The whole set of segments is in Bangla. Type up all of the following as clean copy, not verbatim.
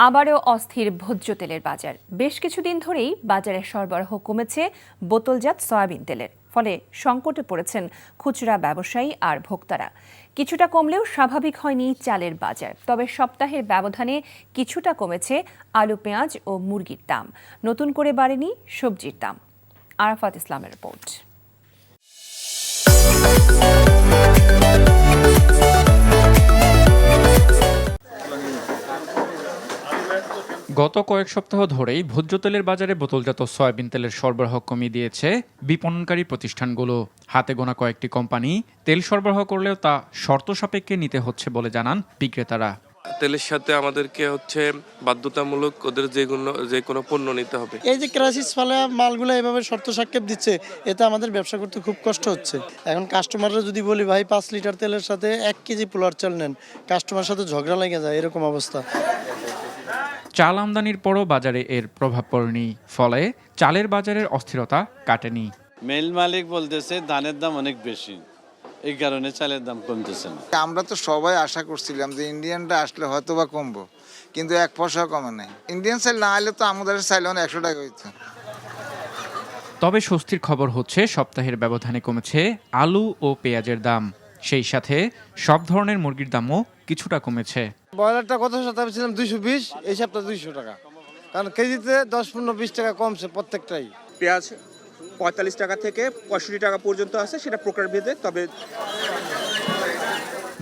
আবারও অস্থির ভোজ্য তেলের বাজার। বেশ কিছুদিন ধরেই বাজারে সরবরাহ কমেছে বোতলজাত সয়াবিন তেলের, ফলে সংকটে পড়েছেন খুচরা ব্যবসায়ী আর ভোক্তারা। কিছুটা কমলেও স্বাভাবিক হয়নি চালের বাজার। তবে সপ্তাহের ব্যবধানে কিছুটা কমেছে আলু, পেঁয়াজ ও মুরগির দাম। নতুন করে বাড়েনি সবজির দাম। আরাফাত ইসলামের রিপোর্ট। গত কয়েক সপ্তাহ ধরেই ভোজ্য তেলের বাজারে বোতলজাত সয়াবিন তেলের সরবরাহ কমিয়ে দিয়েছে বিপণনকারী প্রতিষ্ঠানগুলো। হাতে গোনা কয়েকটি কোম্পানি তেল সরবরাহ করলেও তা শর্ত সাপেক্ষে নিতে হচ্ছে বলে জানান বিক্রেতারা। তেলের সাথে আমাদেরকে বাধ্যতামূলক ওদের যে কোনো পণ্য নিতে হবে। এই যে ক্রাইসিস ফলে মালগুলো এভাবে শর্ত সাপেক্ষে দিচ্ছে, এতে আমাদের ব্যবসা করতে খুব কষ্ট হচ্ছে। এখন কাস্টমাররা যদি বলি ভাই 5 লিটার তেলের সাথে 1 কেজি পোলার চাল নেন, কাস্টমারের সাথে ঝগড়া লেগে যায়, এরকম অবস্থা। চাল আমদানির পরও বাজারে এর প্রভাব পড়েনি, ফলে চালের বাজারের অস্থিরতা কাটেনি। মিল মালিক বলতেছে ধানের দাম অনেক বেশি, এই কারণে চালের দাম কমতেছে না। আমরা তো সবাই আশা করছিলাম যে ইন্ডিয়ানটা আসলে হয়তো বা কমবো, কিন্তু 1 পয়সাও কমে নাই। ইন্ডিয়ান চাল না আসলে তো আমাদের চাইলে 100 টাকা হইতো। তবে স্বস্তির খবর হচ্ছে সপ্তাহের ব্যবধানে কমেছে আলু ও পেঁয়াজের দাম। সেই সাথে সব ধরনের মুরগির দামও কিছুটা কমেছে। ব্রয়লারটা গত সপ্তাহে ছিলাম 220, এই সপ্তাহে 200 টাকা, কারণ কেজিতে 10-15-20 টাকা কমছে প্রত্যেকটাই। পেঁয়াজ 45 টাকা থেকে 65 টাকা পর্যন্ত আছে, সেটা প্রকারভেদে। তবে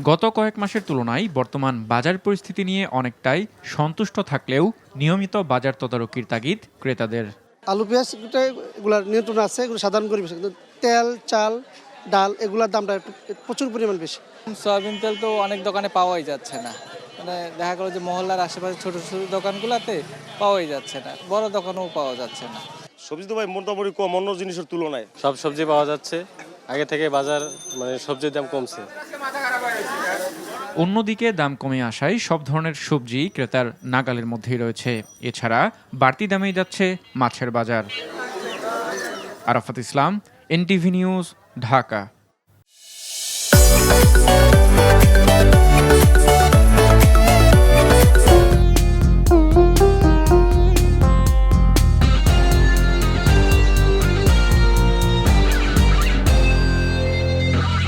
গত কয়েক মাসের তুলনায় বর্তমান বাজার পরিস্থিতি নিয়ে অনেকটাই সন্তুষ্ট থাকলেও নিয়মিত বাজার তদারকির তাগিদ ক্রেতাদের। আলু পেঁয়াজ এগুলার নিয়ন্ত্রণ আছে, এগুলো সাধারণ পরিবেশ, কিন্তু তেল, চাল, ডাল এগুলোর দামটা একটু প্রচুর পরিমাণ বেশি। সয়াবিন তেল তো অনেক দোকানে পাওয়াই যাচ্ছে না, মানে দেখা গেল যে মহল্লার আশেপাশে ছোট ছোট দোকানগুলোতে পাওয়াই যাচ্ছে না, বড় দোকানেও পাওয়া যাচ্ছে না। সবজি তো ভাই মোটামুটি কম অন্য জিনিসের তুলনায়। সব সবজি পাওয়া যাচ্ছে, আগে থেকে বাজার সবজির দাম কমছে। অন্যদিকে দাম কমে আসায় সব ধরনের সবজি ক্রেতার নাগালের মধ্যেই রয়েছে। এছাড়া বাড়তি দামেই যাচ্ছে মাছের বাজার। আরাফাত ইসলাম, এনটিভি নিউজ, ঢাকা।